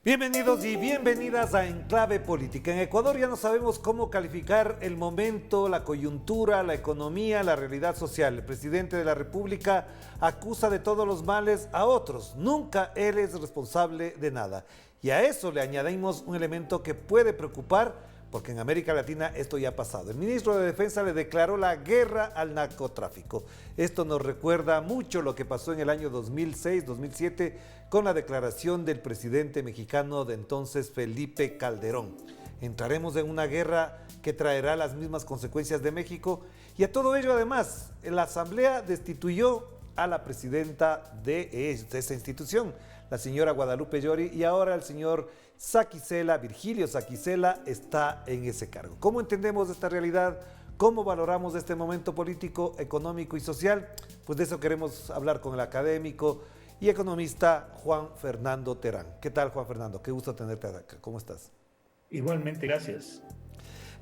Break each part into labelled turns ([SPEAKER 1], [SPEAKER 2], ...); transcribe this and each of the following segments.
[SPEAKER 1] Bienvenidos y bienvenidas a Enclave Política. En Ecuador ya no sabemos cómo calificar el momento, la coyuntura, la economía, la realidad social. El presidente de la República acusa de todos los males a otros. Nunca él es responsable de nada. Y a eso le añadimos un elemento que puede preocupar, porque en América Latina esto ya ha pasado. El ministro de Defensa le declaró la guerra al narcotráfico. Esto nos recuerda mucho lo que pasó en el año 2006-2007 con la declaración del presidente mexicano de entonces, Felipe Calderón. Entraremos en una guerra que traerá las mismas consecuencias de México, y a todo ello además la Asamblea destituyó a la presidenta de esa institución, la señora Guadalupe Llori, y ahora el señor Virgilio Saquicela está en ese cargo. ¿Cómo entendemos esta realidad? ¿Cómo valoramos este momento político, económico y social? Pues de eso queremos hablar con el académico y economista Juan Fernando Terán. ¿Qué tal, Juan Fernando? Qué gusto tenerte acá. ¿Cómo estás?
[SPEAKER 2] Igualmente, gracias.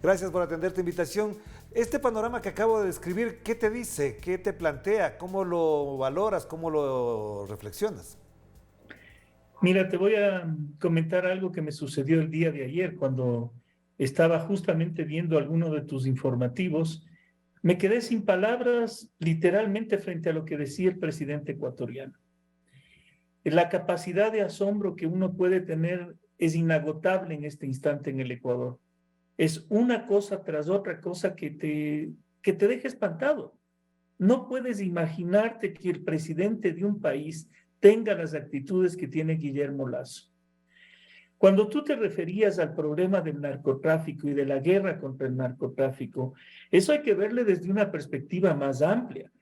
[SPEAKER 1] Gracias por atender esta invitación. Este panorama que acabo de describir, ¿qué te dice? ¿Qué te plantea? ¿Cómo lo valoras? ¿Cómo lo reflexionas?
[SPEAKER 2] Mira, te voy a comentar algo que me sucedió el día de ayer cuando estaba justamente viendo alguno de tus informativos. Me quedé sin palabras literalmente frente a lo que decía el presidente ecuatoriano. La capacidad de asombro que uno puede tener es inagotable en este instante en el Ecuador. Es una cosa tras otra cosa que te deja espantado. No puedes imaginarte que el presidente de un país tenga las actitudes que tiene Guillermo Lasso. Cuando tú te referías al problema del narcotráfico y de la guerra contra el narcotráfico, eso hay que verle desde una perspectiva más amplia,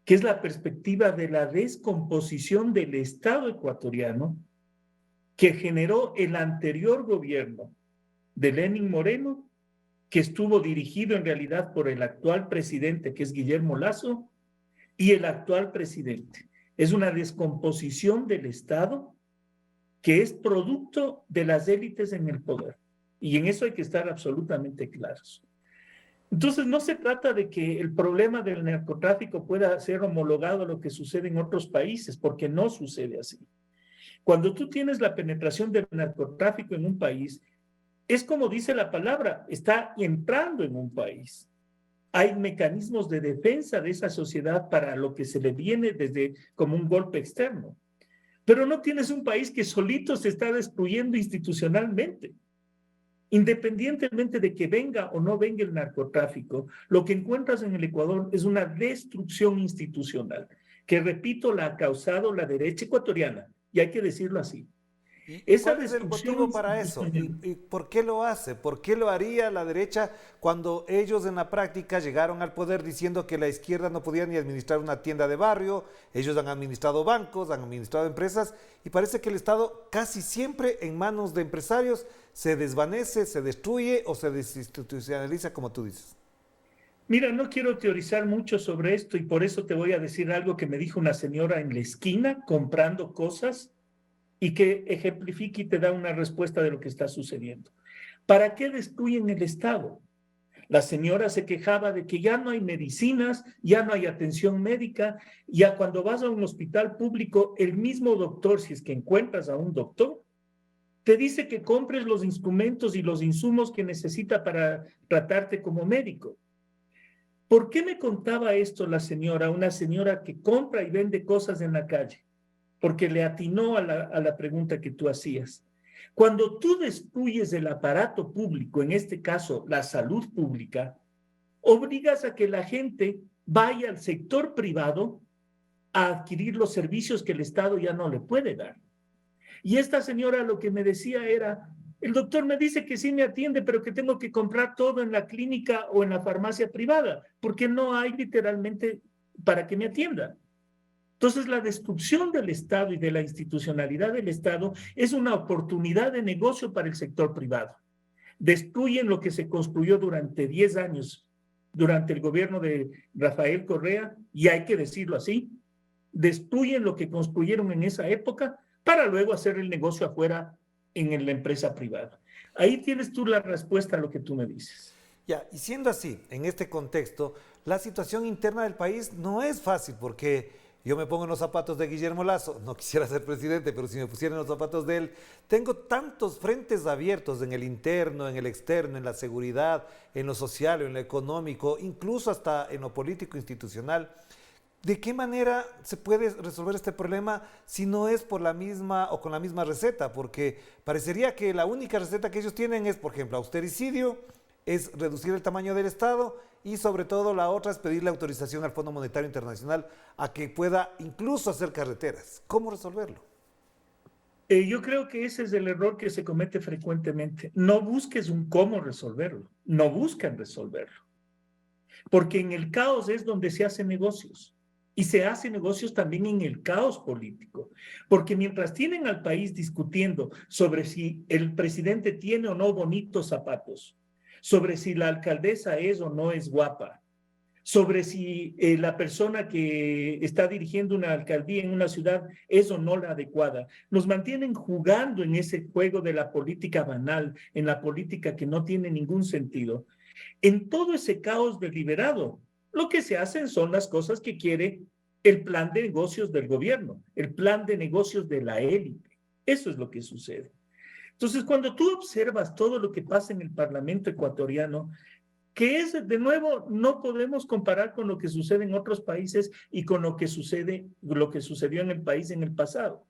[SPEAKER 2] que es la perspectiva de la descomposición del Estado ecuatoriano que generó el anterior gobierno de Lenín Moreno, que estuvo dirigido en realidad por el actual presidente, que es Guillermo Lasso, y el actual presidente. Es una descomposición del Estado que es producto de las élites en el poder. Y en eso hay que estar absolutamente claros. Entonces, no se trata de que el problema del narcotráfico pueda ser homologado a lo que sucede en otros países, porque no sucede así. Cuando tú tienes la penetración del narcotráfico en un país, es como dice la palabra, está entrando en un país. Hay mecanismos de defensa de esa sociedad para lo que se le viene desde como un golpe externo. Pero no tienes un país que solito se está destruyendo institucionalmente. Independientemente de que venga o no venga el narcotráfico, lo que encuentras en el Ecuador es una destrucción institucional, que repito, la ha causado la derecha ecuatoriana, y hay que decirlo así.
[SPEAKER 1] ¿Y
[SPEAKER 2] Esa
[SPEAKER 1] cuál es el
[SPEAKER 2] destrucción
[SPEAKER 1] motivo para eso?
[SPEAKER 2] institucional.
[SPEAKER 1] ¿Y por qué lo hace? ¿Por qué lo haría la derecha cuando ellos en la práctica llegaron al poder diciendo que la izquierda no podía ni administrar una tienda de barrio? Ellos han administrado bancos, han administrado empresas, y parece que el Estado casi siempre en manos de empresarios se desvanece, se destruye o se desinstitucionaliza, como tú dices.
[SPEAKER 2] Mira, no quiero teorizar mucho sobre esto y por eso te voy a decir algo que me dijo una señora en la esquina comprando cosas y que ejemplifica y te da una respuesta de lo que está sucediendo. ¿Para qué destruyen el Estado? La señora se quejaba de que ya no hay medicinas, ya no hay atención médica, ya cuando vas a un hospital público, el mismo doctor, si es que encuentras a un doctor, te dice que compres los instrumentos y los insumos que necesita para tratarte como médico. ¿Por qué me contaba esto la señora, una señora que compra y vende cosas en la calle? Porque le atinó a la pregunta que tú hacías. Cuando tú destruyes el aparato público, en este caso la salud pública, obligas a que la gente vaya al sector privado a adquirir los servicios que el Estado ya no le puede dar. Y esta señora lo que me decía era, el doctor me dice que sí me atiende, pero que tengo que comprar todo en la clínica o en la farmacia privada, porque no hay literalmente para que me atienda. Entonces, la destrucción del Estado y de la institucionalidad del Estado es una oportunidad de negocio para el sector privado. Destruyen lo que se construyó durante 10 años, durante el gobierno de Rafael Correa, y hay que decirlo así, destruyen lo que construyeron en esa época para luego hacer el negocio afuera en la empresa privada. Ahí tienes tú la respuesta a lo que tú me dices.
[SPEAKER 1] Ya, y siendo así, en este contexto, la situación interna del país no es fácil porque yo me pongo en los zapatos de Guillermo Lasso, no quisiera ser presidente, pero si me pusiera en los zapatos de él, tengo tantos frentes abiertos en el interno, en el externo, en la seguridad, en lo social, en lo económico, incluso hasta en lo político institucional. ¿De qué manera se puede resolver este problema si no es por la misma o con la misma receta? Porque parecería que la única receta que ellos tienen es, por ejemplo, austericidio, es reducir el tamaño del Estado y sobre todo la otra es pedirle autorización al Fondo Monetario Internacional a que pueda incluso hacer carreteras. ¿Cómo resolverlo?
[SPEAKER 2] Yo creo que ese es el error que se comete frecuentemente. No busques un cómo resolverlo, no buscan resolverlo, porque en el caos es donde se hacen negocios. Y se hacen negocios también en el caos político, porque mientras tienen al país discutiendo sobre si el presidente tiene o no bonitos zapatos, sobre si la alcaldesa es o no es guapa, sobre si la persona que está dirigiendo una alcaldía en una ciudad es o no la adecuada. Nos mantienen jugando en ese juego de la política banal, en la política que no tiene ningún sentido. En todo ese caos deliberado, lo que se hacen son las cosas que quiere el plan de negocios del gobierno, el plan de negocios de la élite. Eso es lo que sucede. Entonces, cuando tú observas todo lo que pasa en el Parlamento ecuatoriano, que es, de nuevo, no podemos comparar con lo que sucede en otros países y con lo que sucedió en el país en el pasado.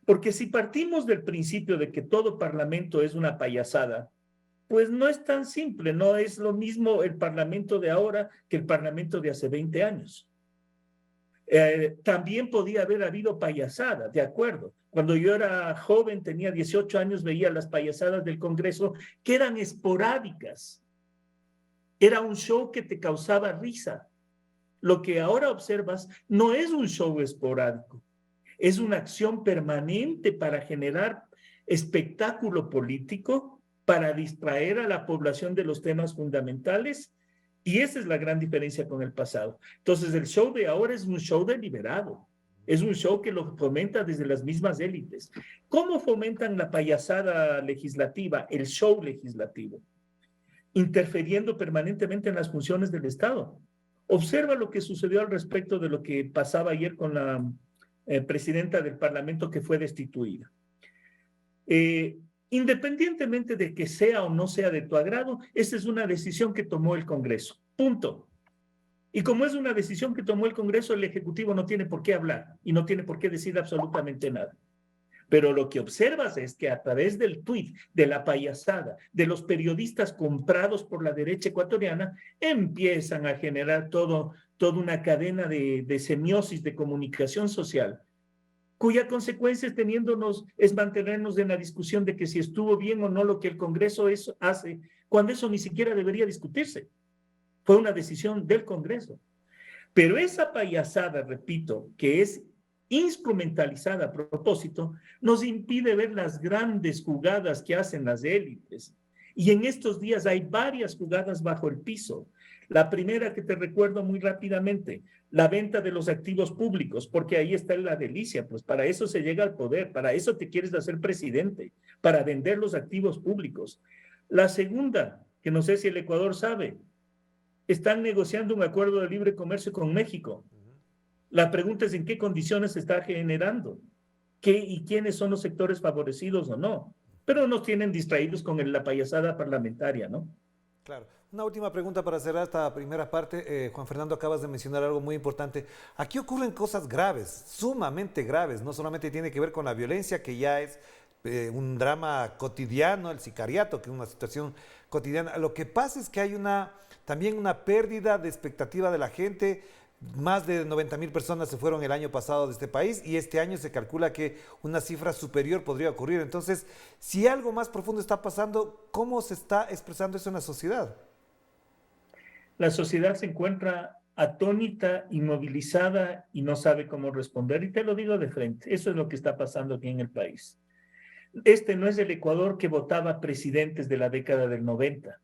[SPEAKER 2] Porque si partimos del principio de que todo parlamento es una payasada, pues no es tan simple, no es lo mismo el parlamento de ahora que el parlamento de hace 20 años. También podía haber habido payasada, de acuerdo. Cuando yo era joven, tenía 18 años, veía las payasadas del Congreso que eran esporádicas. Era un show que te causaba risa. Lo que ahora observas no es un show esporádico, es una acción permanente para generar espectáculo político, para distraer a la población de los temas fundamentales, y esa es la gran diferencia con el pasado. Entonces, el show de ahora es un show deliberado, es un show que lo fomenta desde las mismas élites. ¿Cómo fomentan la payasada legislativa, el show legislativo? Interfiriendo permanentemente en las funciones del Estado. Observa lo que sucedió al respecto de lo que pasaba ayer con la presidenta del Parlamento que fue destituida. Independientemente de que sea o no sea de tu agrado, esa es una decisión que tomó el Congreso. Punto. Y como es una decisión que tomó el Congreso, el Ejecutivo no tiene por qué hablar y no tiene por qué decir absolutamente nada. Pero lo que observas es que a través del tuit, de la payasada, de los periodistas comprados por la derecha ecuatoriana, empiezan a generar toda una cadena de semiosis de comunicación social, cuya consecuencia es mantenernos en la discusión de que si estuvo bien o no lo que el Congreso hace, cuando eso ni siquiera debería discutirse. Fue una decisión del Congreso. Pero esa payasada, repito, que es instrumentalizada a propósito, nos impide ver las grandes jugadas que hacen las élites. Y en estos días hay varias jugadas bajo el piso. La primera que te recuerdo muy rápidamente, la venta de los activos públicos, porque ahí está la delicia, pues para eso se llega al poder, para eso te quieres hacer presidente, para vender los activos públicos. La segunda, que no sé si el Ecuador sabe, están negociando un acuerdo de libre comercio con México. La pregunta es en qué condiciones se está generando, qué y quiénes son los sectores favorecidos o no. Pero nos tienen distraídos con la payasada parlamentaria, ¿no?
[SPEAKER 1] Claro. Una última pregunta para cerrar esta primera parte. Juan Fernando, acabas de mencionar algo muy importante. Aquí ocurren cosas graves, sumamente graves. No solamente tiene que ver con la violencia, que ya es un drama cotidiano, el sicariato, que es una situación cotidiana. Lo que pasa es que hay también una pérdida de expectativa de la gente. Más de 90,000 personas se fueron el año pasado de este país y este año se calcula que una cifra superior podría ocurrir. Entonces, si algo más profundo está pasando, ¿cómo se está expresando eso en la sociedad?
[SPEAKER 2] La sociedad se encuentra atónita, inmovilizada y no sabe cómo responder. Y te lo digo de frente, eso es lo que está pasando aquí en el país. Este no es el Ecuador que votaba presidentes de la década del 90,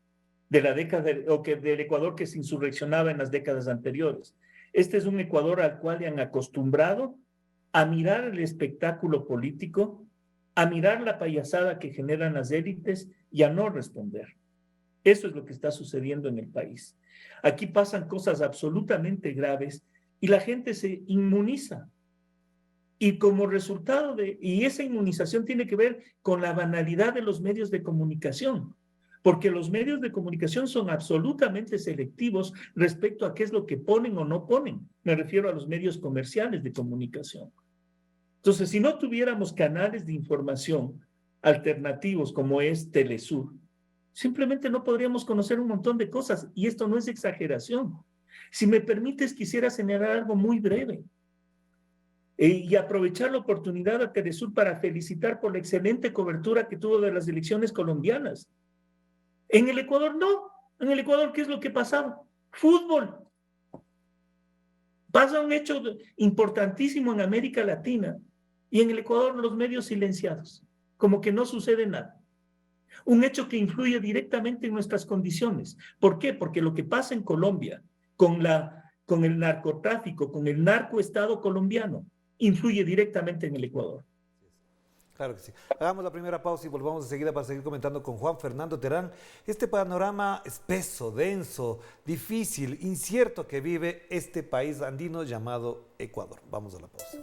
[SPEAKER 2] del Ecuador que se insurreccionaba en las décadas anteriores. Este es un Ecuador al cual le han acostumbrado a mirar el espectáculo político, a mirar la payasada que generan las élites y a no responder. Eso es lo que está sucediendo en el país. Aquí pasan cosas absolutamente graves y la gente se inmuniza. Y como resultado y esa inmunización tiene que ver con la banalidad de los medios de comunicación, porque los medios de comunicación son absolutamente selectivos respecto a qué es lo que ponen o no ponen. Me refiero a los medios comerciales de comunicación. Entonces, si no tuviéramos canales de información alternativos como es Telesur, simplemente no podríamos conocer un montón de cosas, y esto no es exageración. Si me permites, quisiera señalar algo muy breve y aprovechar la oportunidad a Telesur para felicitar por la excelente cobertura que tuvo de las elecciones colombianas. En el Ecuador no. En el Ecuador, ¿qué es lo que pasaba? Fútbol. Pasa un hecho importantísimo en América Latina y en el Ecuador los medios silenciados, como que no sucede nada. Un hecho que influye directamente en nuestras condiciones. ¿Por qué? Porque lo que pasa en Colombia con el narcotráfico, con el narcoestado colombiano, influye directamente en el Ecuador.
[SPEAKER 1] Claro que sí. Hagamos la primera pausa y volvamos enseguida para seguir comentando con Juan Fernando Terán este panorama espeso, denso, difícil, incierto que vive este país andino llamado Ecuador. Vamos a la pausa.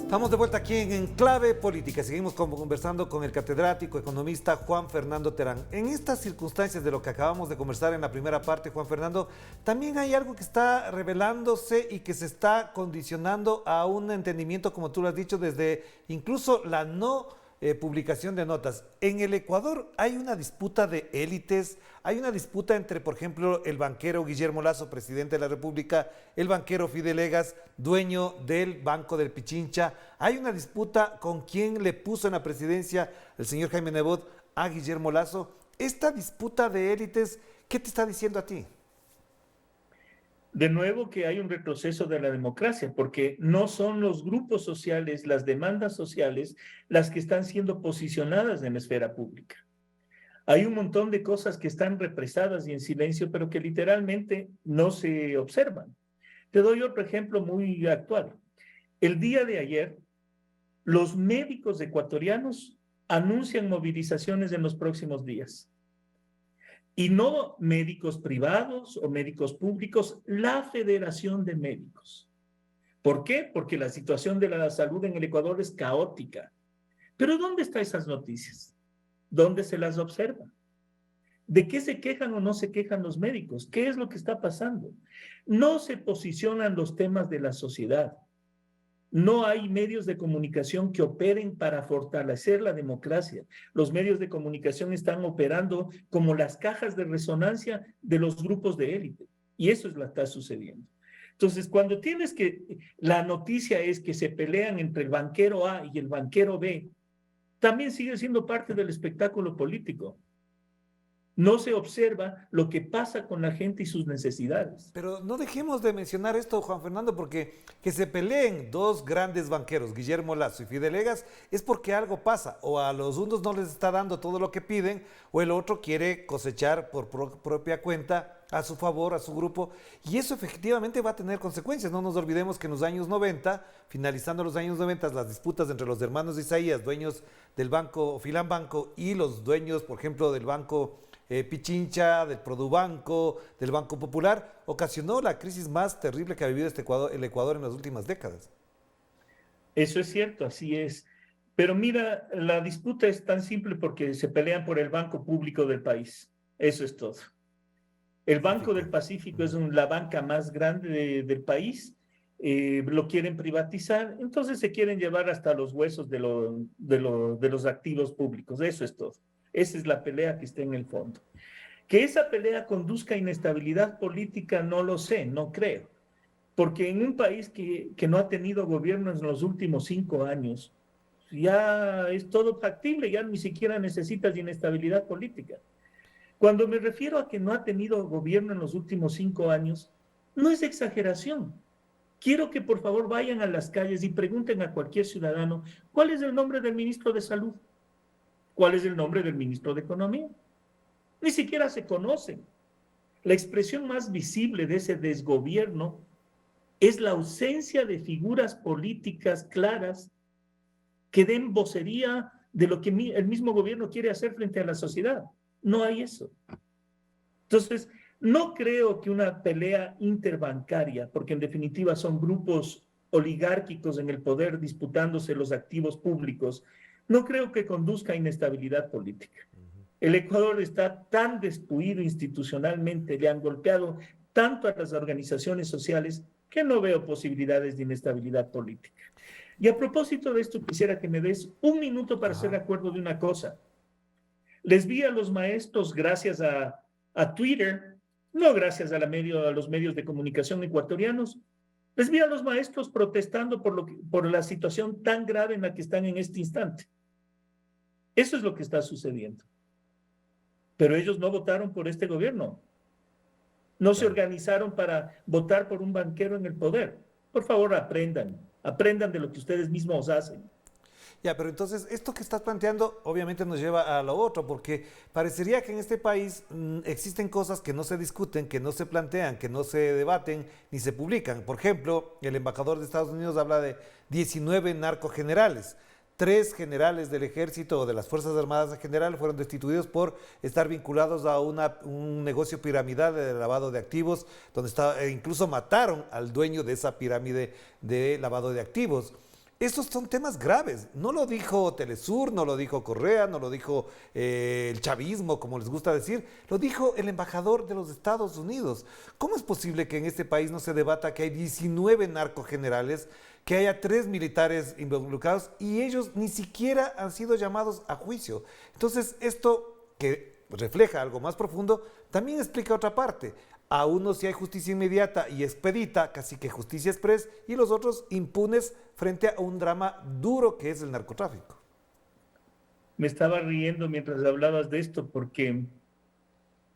[SPEAKER 1] Estamos de vuelta aquí en Enclave Política. Seguimos conversando con el catedrático economista Juan Fernando Terán. En estas circunstancias de lo que acabamos de conversar en la primera parte, Juan Fernando, también hay algo que está revelándose y que se está condicionando a un entendimiento, como tú lo has dicho, desde incluso la no publicación de notas. En el Ecuador hay una disputa de élites, hay una disputa entre, por ejemplo, el banquero Guillermo Lasso, presidente de la República, el banquero Fidelegas, dueño del Banco del Pichincha. Hay una disputa con quien le puso en la presidencia el señor Jaime Nebot a Guillermo Lasso. Esta disputa de élites, ¿qué te está diciendo a ti?
[SPEAKER 2] De nuevo que hay un retroceso de la democracia, porque no son los grupos sociales, las demandas sociales, las que están siendo posicionadas en la esfera pública. Hay un montón de cosas que están represadas y en silencio, pero que literalmente no se observan. Te doy otro ejemplo muy actual. El día de ayer, los médicos ecuatorianos anuncian movilizaciones en los próximos días. Y no médicos privados o médicos públicos, la Federación de Médicos. ¿Por qué? Porque la situación de la salud en el Ecuador es caótica. Pero ¿dónde están esas noticias? ¿Dónde se las observa? ¿De qué se quejan o no se quejan los médicos? ¿Qué es lo que está pasando? No se posicionan los temas de la sociedad. No hay medios de comunicación que operen para fortalecer la democracia. Los medios de comunicación están operando como las cajas de resonancia de los grupos de élite. Y eso es lo que está sucediendo. Entonces, cuando la noticia es que se pelean entre el banquero A y el banquero B, también sigue siendo parte del espectáculo político. No se observa lo que pasa con la gente y sus necesidades.
[SPEAKER 1] Pero no dejemos de mencionar esto, Juan Fernando, porque que se peleen dos grandes banqueros, Guillermo Lasso y Fidelegas, es porque algo pasa. O a los unos no les está dando todo lo que piden, o el otro quiere cosechar por propia cuenta a su favor, a su grupo, y eso efectivamente va a tener consecuencias. No nos olvidemos que en los años 90, finalizando los años 90, las disputas entre los hermanos de Isaías, dueños del banco Filambanco, y los dueños, por ejemplo, del banco Pichincha, del Produbanco, del Banco Popular, ocasionó la crisis más terrible que ha vivido el Ecuador en las últimas décadas.
[SPEAKER 2] Eso es cierto, así es. Pero mira, la disputa es tan simple porque se pelean por el banco público del país. Eso es todo. El Banco del Pacífico es la banca más grande del país. Lo quieren privatizar, entonces se quieren llevar hasta los huesos de los activos públicos. Eso es todo. Esa es la pelea que está en el fondo. Que esa pelea conduzca a inestabilidad política, no lo sé, no creo. Porque en un país que no ha tenido gobierno en los últimos 5 años, ya es todo factible, ya ni siquiera necesitas de inestabilidad política. Cuando me refiero a que no ha tenido gobierno en los últimos 5 años, No es exageración. Quiero que por favor vayan a las calles y pregunten a cualquier ciudadano cuál es el nombre del ministro de Salud, cuál es el nombre del ministro de Economía. Ni siquiera se conocen. La expresión más visible de ese desgobierno es la ausencia de figuras políticas claras que den vocería de lo que el mismo gobierno quiere hacer frente a la sociedad. No hay eso. Entonces, no creo que una pelea interbancaria, porque en definitiva son grupos oligárquicos en el poder disputándose los activos públicos, no creo que conduzca a inestabilidad política. El Ecuador está tan destruido institucionalmente, le han golpeado tanto a las organizaciones sociales que no veo posibilidades de inestabilidad política. Y a propósito de esto, quisiera que me des un minuto para hacer acuerdo de una cosa. Les vi a los maestros gracias a Twitter, no gracias a los medios de comunicación ecuatorianos, les vi a los maestros protestando por la situación tan grave en la que están en este instante. Eso es lo que está sucediendo. Pero ellos no votaron por este gobierno. No se organizaron para votar por un banquero en el poder. Por favor, aprendan de lo que ustedes mismos hacen.
[SPEAKER 1] Ya, pero entonces esto que estás planteando obviamente nos lleva a lo otro, porque parecería que en este país existen cosas que no se discuten, que no se plantean, que no se debaten ni se publican. Por ejemplo, el embajador de Estados Unidos habla de 19 narcogenerales. 3 generales del ejército o de las Fuerzas Armadas en general fueron destituidos por estar vinculados a un negocio piramidal de lavado de activos, donde incluso mataron al dueño de esa pirámide de lavado de activos. Estos son temas graves. No lo dijo Telesur, no lo dijo Correa, no lo dijo el chavismo, como les gusta decir. Lo dijo el embajador de los Estados Unidos. ¿Cómo es posible que en este país no se debata que hay 19 narcogenerales, que haya 3 militares involucrados y ellos ni siquiera han sido llamados a juicio? Entonces, esto que refleja algo más profundo, también explica otra parte. A unos sí hay justicia inmediata y expedita, casi que justicia express, y los otros impunes frente a un drama duro que es el narcotráfico.
[SPEAKER 2] Me estaba riendo mientras hablabas de esto, porque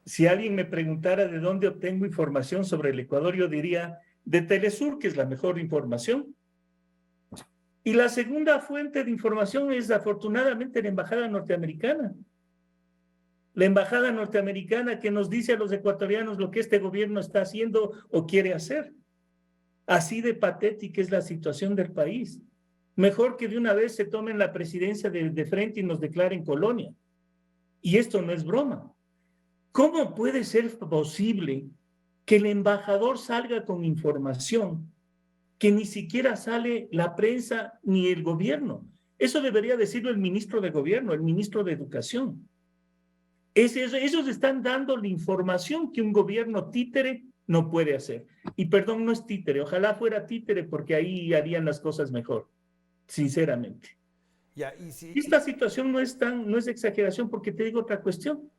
[SPEAKER 2] si alguien me preguntara de dónde obtengo información sobre el Ecuador, yo diría de Telesur, que es la mejor información. Y la segunda fuente de información es afortunadamente la embajada norteamericana. La embajada norteamericana que nos dice a los ecuatorianos lo que este gobierno está haciendo o quiere hacer. Así de patética es la situación del país. Mejor que de una vez se tomen la presidencia de frente y nos declaren colonia. Y esto no es broma. ¿Cómo puede ser posible que el embajador salga con información que ni siquiera sale la prensa ni el gobierno? Eso debería decirlo el ministro de gobierno, el ministro de educación. Ellos están dando la información que un gobierno títere no puede hacer. Y perdón, no es títere, ojalá fuera títere porque ahí harían las cosas mejor, sinceramente. Esta situación no es exageración, porque te digo otra cuestión.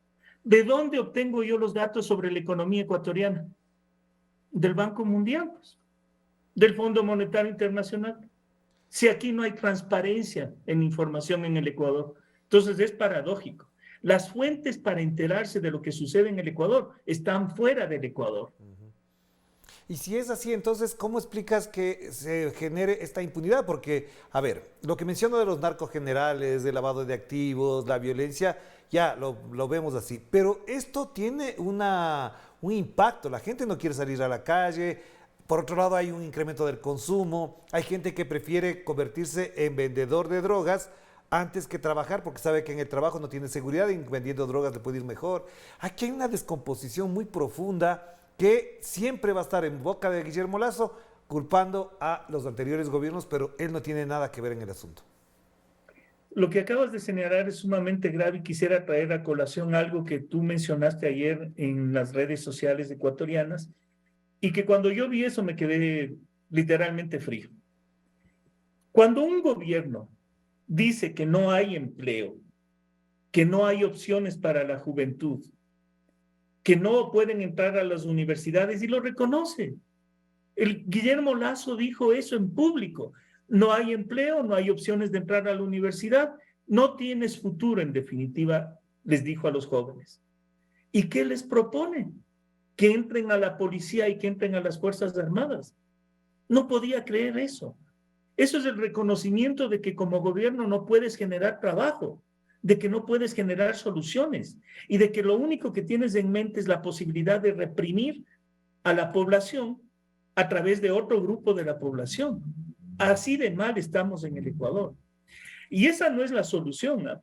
[SPEAKER 2] ¿De dónde obtengo yo los datos sobre la economía ecuatoriana? Del Banco Mundial, pues, del Fondo Monetario Internacional. Si aquí no hay transparencia en información en el Ecuador, entonces es paradójico. Las fuentes para enterarse de lo que sucede en el Ecuador están fuera del Ecuador.
[SPEAKER 1] Y si es así, entonces, ¿cómo explicas que se genere esta impunidad? Porque, a ver, lo que menciono de los narcogenerales, del lavado de activos, la violencia, ya lo vemos así. Pero esto tiene un impacto. La gente no quiere salir a la calle. Por otro lado, hay un incremento del consumo. Hay gente que prefiere convertirse en vendedor de drogas antes que trabajar, porque sabe que en el trabajo no tiene seguridad y vendiendo drogas le puede ir mejor. Aquí hay una descomposición muy profunda que siempre va a estar en boca de Guillermo Lasso, culpando a los anteriores gobiernos, pero él no tiene nada que ver en el asunto.
[SPEAKER 2] Lo que acabas de señalar es sumamente grave y quisiera traer a colación algo que tú mencionaste ayer en las redes sociales ecuatorianas y que cuando yo vi eso me quedé literalmente frío. Cuando un gobierno dice que no hay empleo, que no hay opciones para la juventud, que no pueden entrar a las universidades y lo reconoce. Guillermo Lasso dijo eso en público. No hay empleo, no hay opciones de entrar a la universidad, no tienes futuro, en definitiva, les dijo a los jóvenes. ¿Y qué les propone? que entren a la policía y que entren a las Fuerzas Armadas. No podía creer eso. Eso es el reconocimiento de que como gobierno no puedes generar trabajo, de que no puedes generar soluciones y de que lo único que tienes en mente es la posibilidad de reprimir a la población a través de otro grupo de la población. Así de mal estamos en el Ecuador. Y esa no es la solución, ¿no?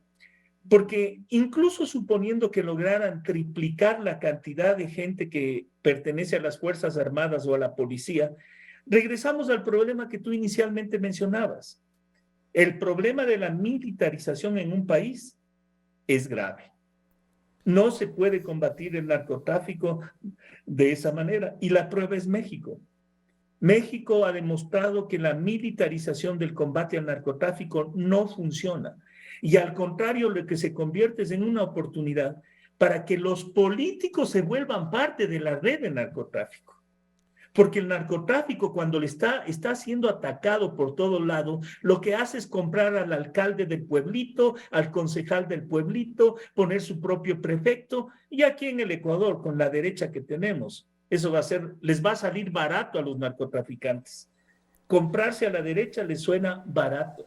[SPEAKER 2] Porque incluso suponiendo que lograran triplicar la cantidad de gente que pertenece a las Fuerzas Armadas o a la policía, regresamos al problema que tú inicialmente mencionabas. El problema de la militarización en un país es grave. No se puede combatir el narcotráfico de esa manera. Y la prueba es México. México ha demostrado que la militarización del combate al narcotráfico no funciona. Y al contrario, lo que se convierte es en una oportunidad para que los políticos se vuelvan parte de la red de narcotráfico. Porque el narcotráfico, cuando le está siendo atacado por todo lado, lo que hace es comprar al alcalde del pueblito, al concejal del pueblito, poner su propio prefecto. Y aquí en el Ecuador, con la derecha que tenemos, eso les va a salir barato a los narcotraficantes. Comprarse a la derecha les suena barato.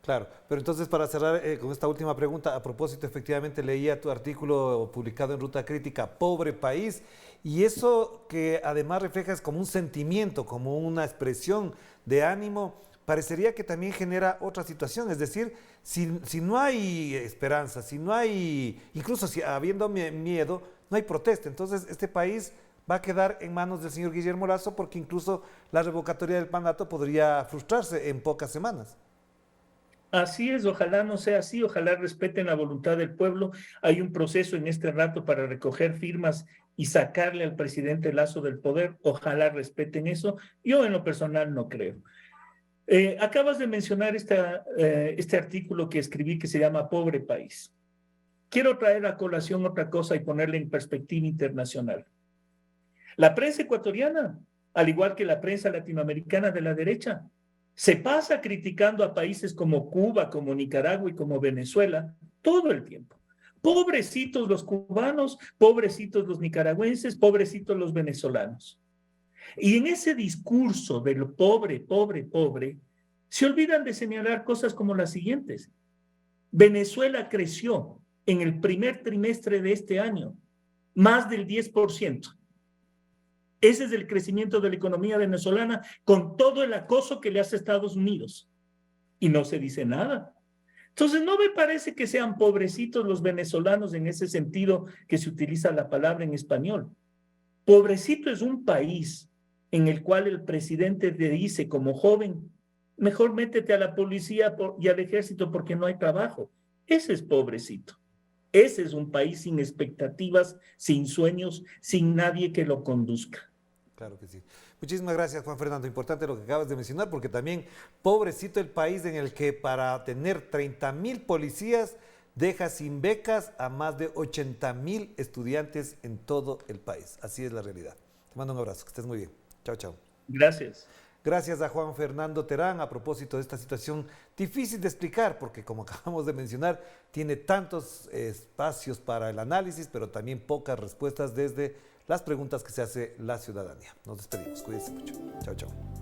[SPEAKER 1] Claro, pero entonces para cerrar con esta última pregunta, a propósito, efectivamente leía tu artículo publicado en Ruta Crítica, Pobre País, y eso que además refleja es como un sentimiento, como una expresión de ánimo, parecería que también genera otra situación, es decir, si no hay esperanza, si no hay, incluso si habiendo miedo, no hay protesta, entonces este país va a quedar en manos del señor Guillermo Lasso porque incluso la revocatoria del mandato podría frustrarse en pocas semanas.
[SPEAKER 2] Así es, ojalá no sea así, ojalá respeten la voluntad del pueblo. Hay un proceso en este rato para recoger firmas y sacarle al presidente Lasso del poder, ojalá respeten eso. Yo en lo personal no creo. Acabas de mencionar este artículo que escribí que se llama Pobre País. Quiero traer a colación otra cosa y ponerla en perspectiva internacional. La prensa ecuatoriana, al igual que la prensa latinoamericana de la derecha, se pasa criticando a países como Cuba, como Nicaragua y como Venezuela todo el tiempo. Pobrecitos los cubanos, pobrecitos los nicaragüenses, pobrecitos los venezolanos. Y en ese discurso de lo pobre, pobre, pobre, se olvidan de señalar cosas como las siguientes. Venezuela creció en el primer trimestre de este año más del 10%. Ese es el crecimiento de la economía venezolana con todo el acoso que le hace Estados Unidos. Y no se dice nada. Entonces, no me parece que sean pobrecitos los venezolanos en ese sentido que se utiliza la palabra en español. Pobrecito es un país en el cual el presidente te dice como joven, mejor métete a la policía y al ejército porque no hay trabajo. Ese es pobrecito. Ese es un país sin expectativas, sin sueños, sin nadie que lo conduzca.
[SPEAKER 1] Claro que sí. Muchísimas gracias, Juan Fernando. Importante lo que acabas de mencionar, porque también, pobrecito el país en el que para tener 30,000 policías deja sin becas a más de 80,000 estudiantes en todo el país. Así es la realidad. Te mando un abrazo, que estés muy bien. Chao, chao.
[SPEAKER 2] Gracias.
[SPEAKER 1] Gracias a Juan Fernando Terán a propósito de esta situación difícil de explicar, porque como acabamos de mencionar, tiene tantos espacios para el análisis, pero también pocas respuestas desde las preguntas que se hace la ciudadanía. Nos despedimos. Cuídense mucho. Chao, chao.